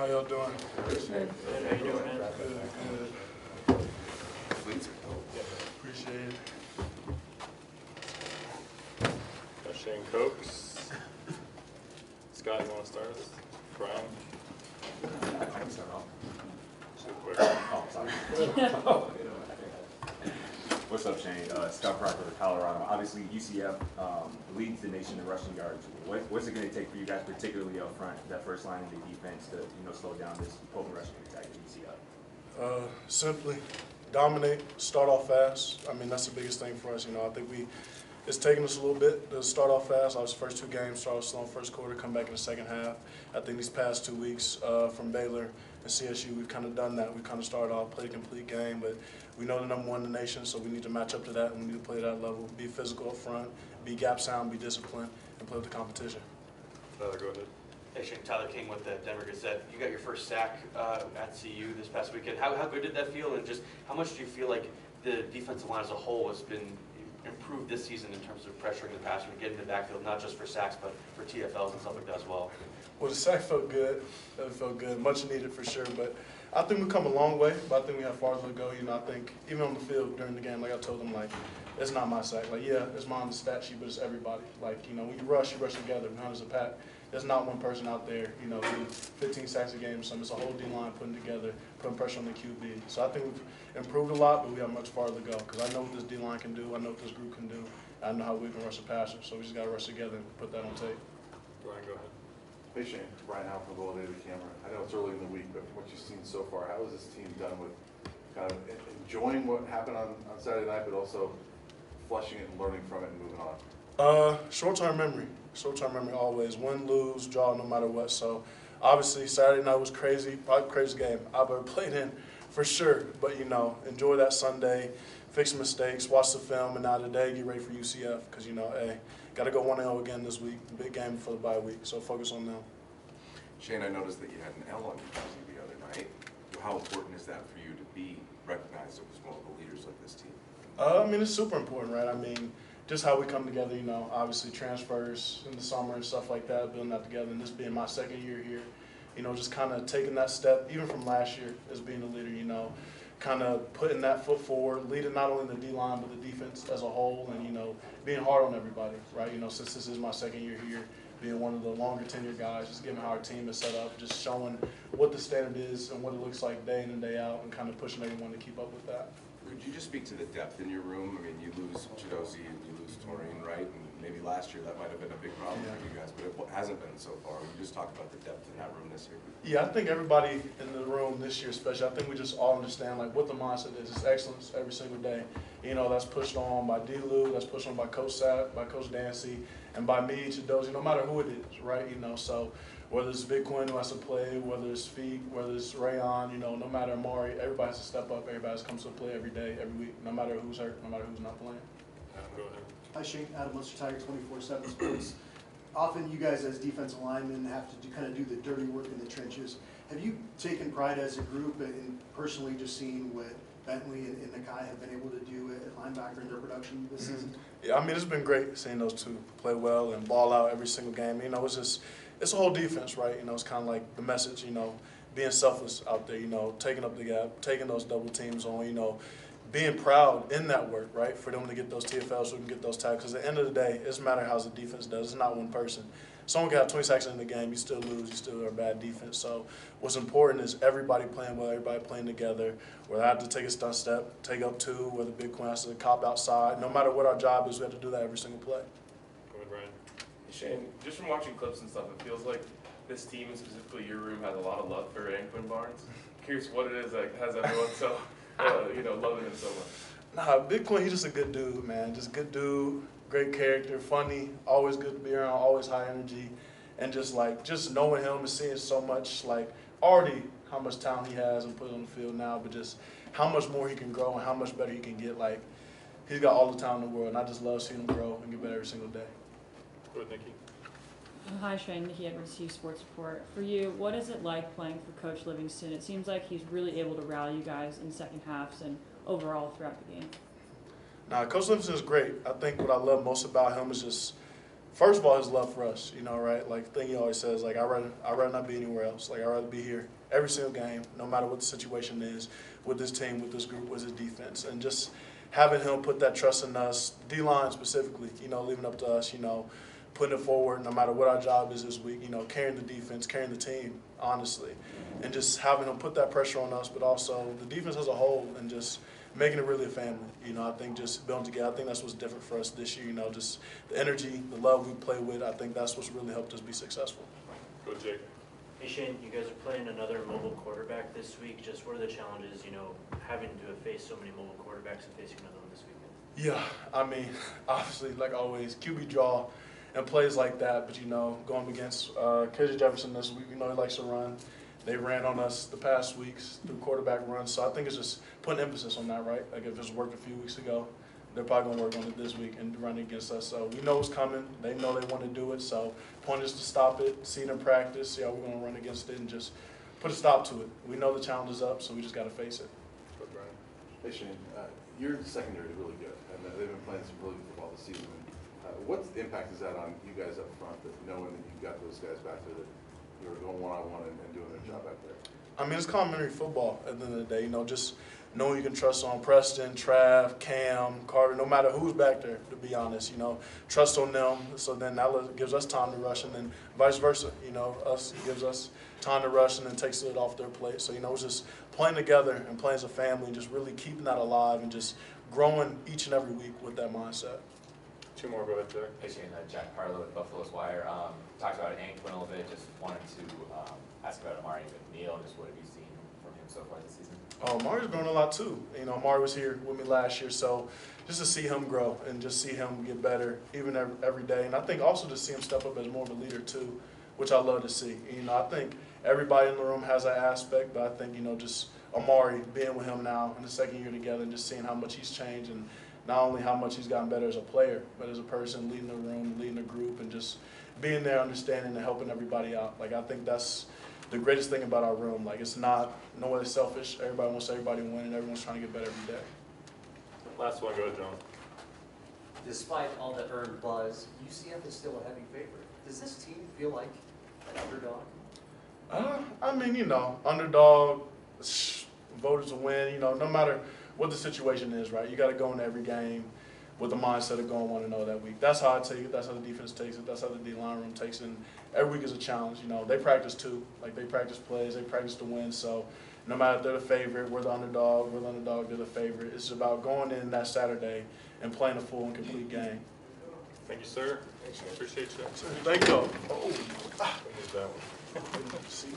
How y'all doing? Good. How you doing, man? Good. Appreciate it. Shane Cokes. Scott, you want to start us? Brian? I can start off. Super quick. Oh, sorry. What's up, Shane? Scott Parker with Colorado. Obviously, UCF leads the nation in rushing yards. What's it going to take for you guys, particularly up front, that first line of the defense, to slow down this potent rushing attack at UCF? Simply dominate, start off fast. I mean, that's the biggest thing for us. I think it's taken us a little bit to start off fast. Obviously, first two games, start off slow in the first quarter, come back in the second half. I think these past 2 weeks from Baylor and CSU, we've kind of done that. We kind of started off, played a complete game, but we know the #1 in the nation, so we need to match up to that, and we need to play at that level. Be physical up front, be gap sound, be disciplined, and play with the competition. Tyler, go ahead. Hey, Shane, Tyler King with the Denver Gazette. You got your first sack at CU this past weekend. How good did that feel, and just how much do you feel like the defensive line as a whole has been improved this season in terms of pressuring the passer and getting the backfield, not just for sacks, but for TFLs and stuff like that as well? Well, the sack felt good. It felt good. Much needed for sure. But I think we've come a long way, but I think we have far to go. I think even on the field during the game, like I told them, it's not my sack. Yeah, it's mine on the stat sheet, but it's everybody. When you rush together. Behind us a pack. There's not one person out there, doing 15 sacks a game or something. It's a whole D-line putting together, putting pressure on the QB. So I think we've improved a lot, but we have much farther to go because I know what this D-line can do. I know what this group can do. I know how we can rush a passer. So we just got to rush together and put that on tape. Brian, go ahead. Hey Shane, Brian Howe from Golden Daily Camera. I know it's early in the week, but from what you've seen so far, how has this team done with kind of enjoying what happened on Saturday night, but also flushing it and learning from it and moving on? Short-term memory. Short-term memory always. Win, lose, draw, no matter what. So obviously Saturday night was crazy, probably the craziest game I've ever played in for sure. But enjoy that Sunday, fix mistakes, watch the film, and now today get ready for UCF because hey, got to go 1-0 again this week. Big game for the bye week, so focus on them. Shane, I noticed that you had an L on your jersey the other night. How important is that for you to be recognized as one of the leaders of this team? It's super important, right? Just how we come together, obviously transfers in the summer and stuff like that, building that together, and this being my second year here, just kind of taking that step, even from last year as being a leader, kind of putting that foot forward, leading not only the D-line but the defense as a whole, and, being hard on everybody, right? Since this is my second year here, being one of the longer tenured guys, just given how our team is set up, just showing what the standard is and what it looks like day in and day out, and kind of pushing everyone to keep up with that. Could you just speak to the depth in your room? You lose Chidozie and you lose Taurine, right? And maybe last year that might have been a big problem for you guys, but it hasn't been so far. Would you just talk about the depth in that room this year? Yeah, I think everybody in the room this year especially, I think we just all understand what the mindset is. It's excellence every single day. That's pushed on by D-Lou, that's pushed on by Coach Sapp, by Coach Dancy, and by me, Chidozie, no matter who it is, right? So whether it's Big Quinn who has to play, whether it's Feek, whether it's Rayon, no matter Amari, everybody has to step up. Everybody comes to play every day, every week, no matter who's hurt, no matter who's not playing. Go ahead. Hi, Shane. Adam Lister, Tiger 24/7 Sports. Often you guys as defensive linemen have to kind of do the dirty work in the trenches. Have you taken pride as a group in personally just seeing what Bentley and Nakai have been able to do at linebacker in their production this season? Yeah, it's been great seeing those two play well and ball out every single game. It's a whole defense, right? It's kind of like the message, being selfless out there, taking up the gap, taking those double teams on, being proud in that work, right, for them to get those TFLs, so we can get those tackles. Because at the end of the day, it doesn't matter how the defense does. It's not one person. Someone can have 20 sacks in the game, you still lose, you still are a bad defense. So what's important is everybody playing well, everybody playing together. Whether I have to take a stunt step, take up two, whether Big Quinn has to cop outside. No matter what our job is, we have to do that every single play. Go ahead, Brian. Shane, just from watching clips and stuff, it feels like this team, and specifically your room, has a lot of love for Anquan Barnes. Curious what it is that has everyone so, loving him so much. Nah, Big Quinn, he's just a good dude, man. Just good dude, great character, funny, always good to be around, always high energy, and just knowing him and seeing so much, already how much talent he has and put on the field now, but just how much more he can grow and how much better he can get. He's got all the talent in the world, and I just love seeing him grow and get better every single day. Go ahead, Nikki. Hi, Shane. Nikki Edwards, DC Sports Report. For you, what is it like playing for Coach Livingston? It seems like he's really able to rally you guys in second halves and overall throughout the game. Coach Livingston is great. I think what I love most about him is just first of all, his love for us, you know, right? Like the thing he always says, like I'd rather not be anywhere else. Like I'd rather be here every single game, no matter what the situation is, with this team, with this group, with his defense, and just having him put that trust in us, D-line specifically, you know, leaving up to us, you know, putting it forward no matter what our job is this week, you know, carrying the defense, carrying the team, honestly, and just having him put that pressure on us, but also the defense as a whole, and just making it really a family. You know, I think just building together, I think that's what's different for us this year, you know, just the energy, the love we play with, I think that's what's really helped us be successful. Go Jake. Hey Shane, you guys are playing another mobile quarterback this week. Just what are the challenges, you know, having to face so many mobile quarterbacks and facing another one this weekend? Yeah, I mean, obviously, like always, QB draw and plays like that, but, you know, going against KJ Jefferson this week, you know, he likes to run. They ran on us the past weeks through quarterback runs, so I think it's just putting emphasis on that, right? Like if it's worked a few weeks ago, they're probably going to work on it this week and run against us. So we know it's coming. They know they want to do it. So point is to stop it, see it in practice, see how we're going to run against it, and just put a stop to it. We know the challenge is up, so we just got to face it. Go Brian. Hey Shane, your secondary is really good, and they've been playing some really good football this season. What impact is that on you guys up front, that knowing that you've got those guys back there that you're going one-on-one and doing their job back there? I mean, it's complimentary football at the end of the day. You know, just knowing you can trust on Preston, Trav, Cam, Carter, no matter who's back there, to be honest. You know, trust on them. So then that gives us time to rush, and then vice versa. You know, gives us time to rush and then takes it off their plate. So, you know, it's just playing together and playing as a family and just really keeping that alive and just growing each and every week with that mindset. Two more, go ahead, Jack. Hey Shane, Jack Harlow with Buffalo's Wire. Talked about Anquin a little bit. Just wanted to ask about Amari McNeil. Just what have you seen from him so far this season? Oh, Amari's grown a lot too. You know, Amari was here with me last year, so just to see him grow and just see him get better even every day. And I think also to see him step up as more of a leader too, which I love to see. You know, I think everybody in the room has that aspect, but I think, you know, just Amari being with him now in the second year together and just seeing how much he's changed and not only how much he's gotten better as a player, but as a person, leading the room, leading the group, and just being there, understanding and helping everybody out. Like, I think that's the greatest thing about our room. Like, it's not, no way selfish. Everybody wants everybody to win, and everyone's trying to get better every day. Last one, go ahead, John. Despite all the earned buzz, UCF is still a heavy favorite. Does this team feel like an underdog? I mean, you know, underdog, voters will win. You know, no matter what the situation is, right? You got to go into every game with the mindset of going 1-0 that week. That's how I take it. That's how the defense takes it. That's how the D-line room takes it. And every week is a challenge. You know, they practice too. Like, they practice plays. They practice to win. So no matter if they're the favorite, we're the underdog, they're the favorite. It's about going in that Saturday and playing a full and complete game. Thank you, sir. Appreciate you. Thank you. We'll move that one.